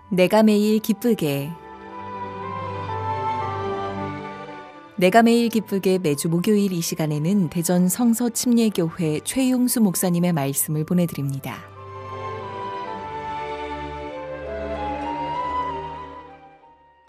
내가 매일 기쁘게 내가 매일 기쁘게 매주 목요일 이 시간에는 대전 성서침례교회 최용수 목사님의 말씀을 보내드립니다.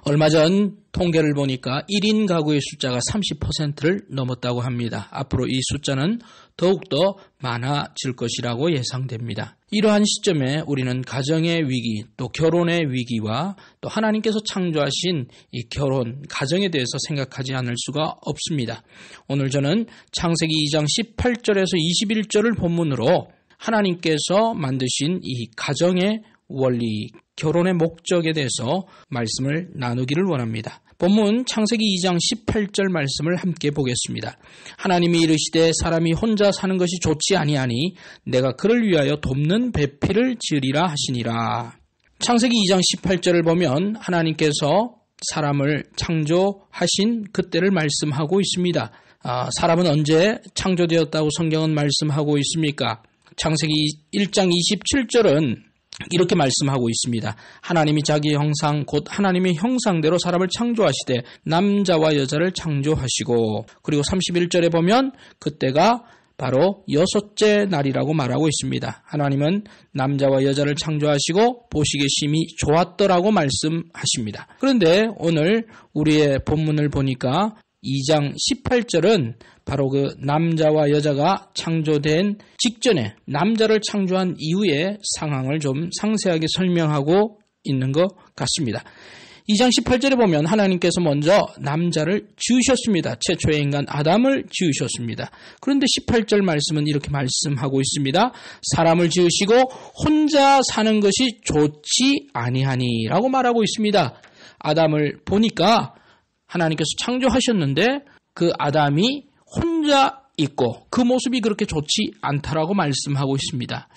얼마 전 통계를 보니까 1인 가구의 숫자가 30%를 넘었다고 합니다. 앞으로 이 숫자는 더욱더 많아질 것이라고 예상됩니다. 이러한 시점에 우리는 가정의 위기, 또 결혼의 위기와 또 하나님께서 창조하신 이 결혼, 가정에 대해서 생각하지 않을 수가 없습니다. 오늘 저는 창세기 2장 18절에서 21절을 본문으로 하나님께서 만드신 이 가정의 원리, 결혼의 목적에 대해서 말씀을 나누기를 원합니다. 본문 창세기 2장 18절 말씀을 함께 보겠습니다. 하나님이 이르시되 사람이 혼자 사는 것이 좋지 아니하니 내가 그를 위하여 돕는 배필을 지으리라 하시니라. 창세기 2장 18절을 보면 하나님께서 사람을 창조하신 그때를 말씀하고 있습니다. 사람은 언제 창조되었다고 성경은 말씀하고 있습니까? 창세기 1장 27절은 이렇게 말씀하고 있습니다. 하나님이 자기 형상 곧 하나님의 형상대로 사람을 창조하시되 남자와 여자를 창조하시고, 그리고 31절에 보면 그때가 바로 6째 날이라고 말하고 있습니다. 하나님은 남자와 여자를 창조하시고 보시기에 심히 좋았더라고 말씀하십니다. 그런데 오늘 우리의 본문을 보니까 2장 18절은 바로 그 남자와 여자가 창조된 직전에 남자를 창조한 이후의 상황을 좀 상세하게 설명하고 있는 것 같습니다. 2장 18절에 보면 하나님께서 먼저 남자를 지으셨습니다. 최초의 인간 아담을 지으셨습니다. 그런데 18절 말씀은 이렇게 말씀하고 있습니다. 사람을 지으시고 혼자 사는 것이 좋지 아니하니 라고 말하고 있습니다. 아담을 보니까 하나님께서 창조하셨는데 그 아담이 혼자 있고 그 모습이 그렇게 좋지 않다라고 말씀하고 있습니다.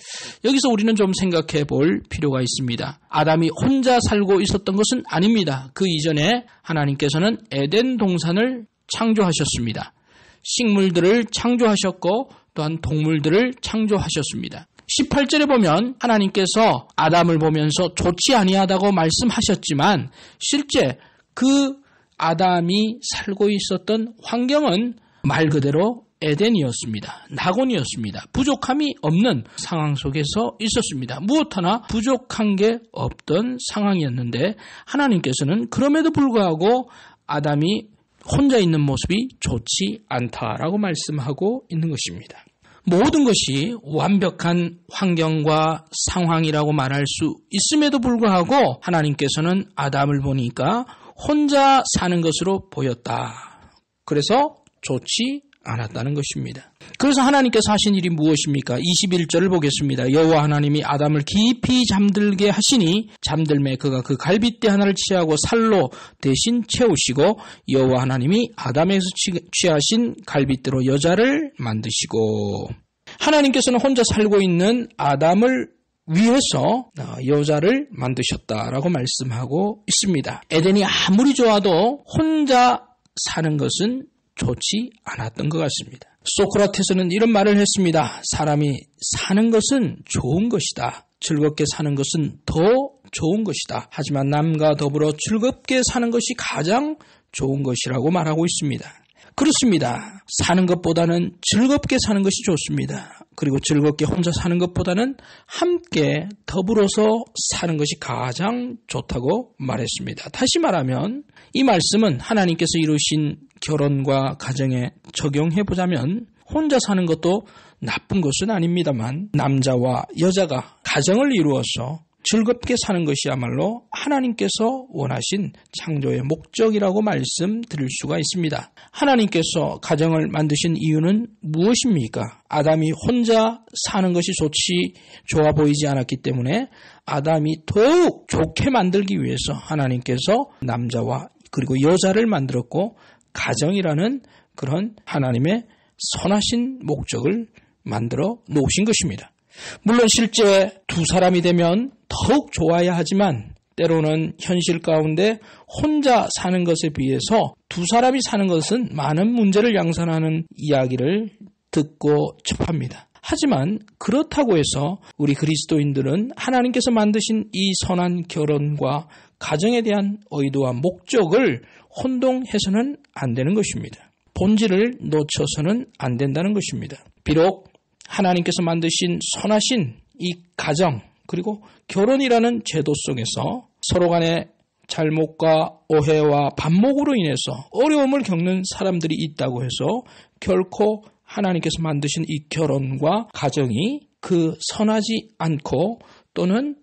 여기서 우리는 좀 생각해 볼 필요가 있습니다. 아담이 혼자 살고 있었던 것은 아닙니다. 그 이전에 하나님께서는 에덴 동산을 창조하셨습니다. 식물들을 창조하셨고 또한 동물들을 창조하셨습니다. 18절에 보면 하나님께서 아담을 보면서 좋지 아니하다고 말씀하셨지만 실제 그 아담이 살고 있었던 환경은 말 그대로 에덴이었습니다. 낙원이었습니다. 부족함이 없는 상황 속에서 있었습니다. 무엇 하나 부족한 게 없던 상황이었는데 하나님께서는 그럼에도 불구하고 아담이 혼자 있는 모습이 좋지 않다라고 말씀하고 있는 것입니다. 모든 것이 완벽한 환경과 상황이라고 말할 수 있음에도 불구하고 하나님께서는 아담을 보니까 혼자 사는 것으로 보였다. 그래서 좋지 않았다는 것입니다. 그래서 하나님께서 하신 일이 무엇입니까? 21절을 보겠습니다. 여호와 하나님이 아담을 깊이 잠들게 하시니 잠들매 그가 그 갈빗대 하나를 취하고 살로 대신 채우시고 여호와 하나님이 아담에서 취하신 갈빗대로 여자를 만드시고, 하나님께서는 혼자 살고 있는 아담을 위해서 여자를 만드셨다라고 말씀하고 있습니다. 에덴이 아무리 좋아도 혼자 사는 것은 좋지 않았던 것 같습니다. 소크라테스는 이런 말을 했습니다. 사람이 사는 것은 좋은 것이다. 즐겁게 사는 것은 더 좋은 것이다. 하지만 남과 더불어 즐겁게 사는 것이 가장 좋은 것이라고 말하고 있습니다. 그렇습니다. 사는 것보다는 즐겁게 사는 것이 좋습니다. 그리고 즐겁게 혼자 사는 것보다는 함께 더불어서 사는 것이 가장 좋다고 말했습니다. 다시 말하면 이 말씀은 하나님께서 이루신 결혼과 가정에 적용해보자면 혼자 사는 것도 나쁜 것은 아닙니다만 남자와 여자가 가정을 이루어서 즐겁게 사는 것이야말로 하나님께서 원하신 창조의 목적이라고 말씀드릴 수가 있습니다. 하나님께서 가정을 만드신 이유는 무엇입니까? 아담이 혼자 사는 것이 좋아 보이지 않았기 때문에 아담이 더욱 좋게 만들기 위해서 하나님께서 남자와 그리고 여자를 만들었고 가정이라는 그런 하나님의 선하신 목적을 만들어 놓으신 것입니다. 물론 실제 두 사람이 되면 더욱 좋아야 하지만 때로는 현실 가운데 혼자 사는 것에 비해서 두 사람이 사는 것은 많은 문제를 양산하는 이야기를 듣고 접합니다. 하지만 그렇다고 해서 우리 그리스도인들은 하나님께서 만드신 이 선한 결혼과 가정에 대한 의도와 목적을 혼동해서는 안 되는 것입니다. 본질을 놓쳐서는 안 된다는 것입니다. 비록 하나님께서 만드신 선하신 이 가정 그리고 결혼이라는 제도 속에서 서로 간의 잘못과 오해와 반목으로 인해서 어려움을 겪는 사람들이 있다고 해서 결코 하나님께서 만드신 이 결혼과 가정이 그 선하지 않고 또는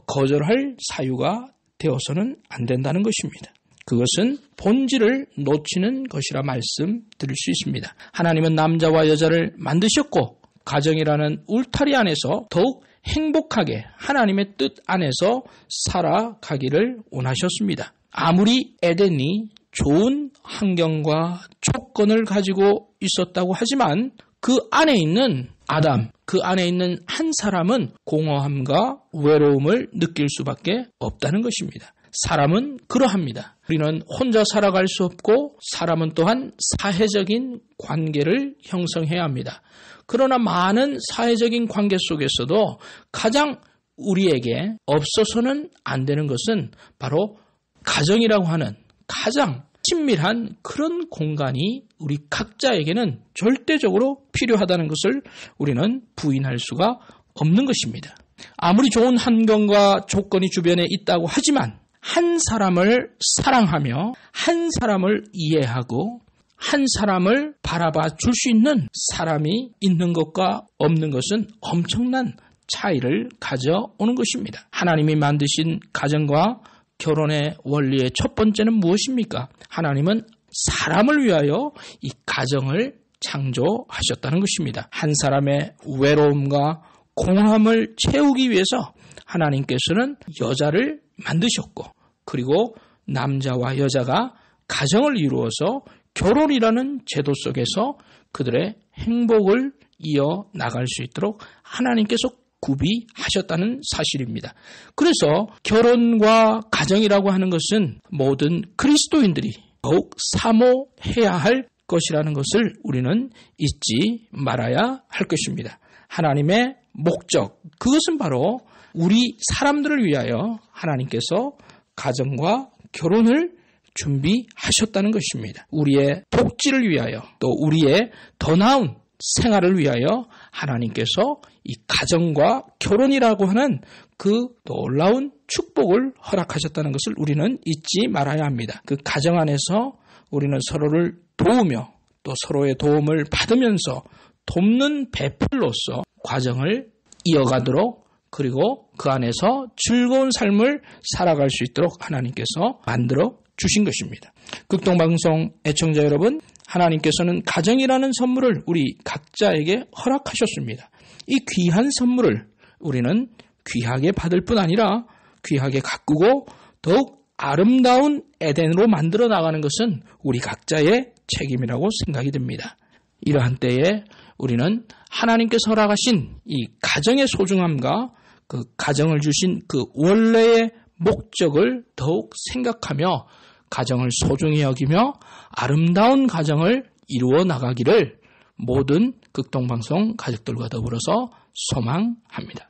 거절할 사유가 되어서는 안 된다는 것입니다. 그것은 본질을 놓치는 것이라 말씀드릴 수 있습니다. 하나님은 남자와 여자를 만드셨고 가정이라는 울타리 안에서 더욱 행복하게 하나님의 뜻 안에서 살아가기를 원하셨습니다. 아무리 에덴이 좋은 환경과 조건을 가지고 있었다고 하지만 그 안에 있는 아담, 그 안에 있는 한 사람은 공허함과 외로움을 느낄 수밖에 없다는 것입니다. 사람은 그러합니다. 우리는 혼자 살아갈 수 없고 사람은 또한 사회적인 관계를 형성해야 합니다. 그러나 많은 사회적인 관계 속에서도 가장 우리에게 없어서는 안 되는 것은 바로 가정이라고 하는 가장 친밀한 그런 공간이 우리 각자에게는 절대적으로 필요하다는 것을 우리는 부인할 수가 없는 것입니다. 아무리 좋은 환경과 조건이 주변에 있다고 하지만 한 사람을 사랑하며 한 사람을 이해하고 한 사람을 바라봐 줄 수 있는 사람이 있는 것과 없는 것은 엄청난 차이를 가져오는 것입니다. 하나님이 만드신 가정과 결혼의 원리의 첫 번째는 무엇입니까? 하나님은 사람을 위하여 이 가정을 창조하셨다는 것입니다. 한 사람의 외로움과 공허함을 채우기 위해서 하나님께서는 여자를 만드셨고 그리고 남자와 여자가 가정을 이루어서 결혼이라는 제도 속에서 그들의 행복을 이어나갈 수 있도록 하나님께서 구비하셨다는 사실입니다. 그래서 결혼과 가정이라고 하는 것은 모든 그리스도인들이 더욱 사모해야 할 것이라는 것을 우리는 잊지 말아야 할 것입니다. 하나님의 목적, 그것은 바로 우리 사람들을 위하여 하나님께서 가정과 결혼을 준비하셨다는 것입니다. 우리의 복지를 위하여 또 우리의 더 나은 생활을 위하여 하나님께서 이 가정과 결혼이라고 하는 그 놀라운 축복을 허락하셨다는 것을 우리는 잊지 말아야 합니다. 그 가정 안에서 우리는 서로를 도우며 또 서로의 도움을 받으면서 돕는 배필로서 과정을 이어가도록 그리고 그 안에서 즐거운 삶을 살아갈 수 있도록 하나님께서 만들어 주신 것입니다. 극동방송 애청자 여러분, 하나님께서는 가정이라는 선물을 우리 각자에게 허락하셨습니다. 이 귀한 선물을 우리는 귀하게 받을 뿐 아니라 귀하게 가꾸고 더욱 아름다운 에덴으로 만들어 나가는 것은 우리 각자의 책임이라고 생각이 듭니다. 이러한 때에 우리는 하나님께서 허락하신 이 가정의 소중함과 그 가정을 주신 그 원래의 목적을 더욱 생각하며 가정을 소중히 여기며 아름다운 가정을 이루어 나가기를 모든 극동방송 가족들과 더불어서 소망합니다.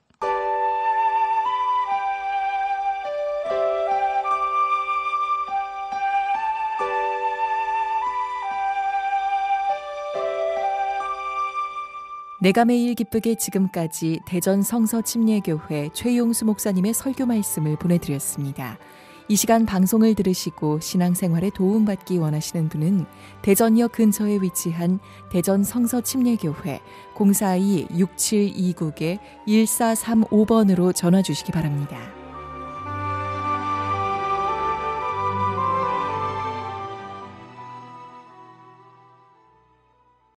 내가 매일 기쁘게 지금까지 대전 성서침례교회 최용수 목사님의 설교 말씀을 보내드렸습니다. 이 시간 방송을 들으시고 신앙생활에 도움받기 원하시는 분은 대전역 근처에 위치한 대전 성서침례교회 042-6729-1435번으로 전화 주시기 바랍니다.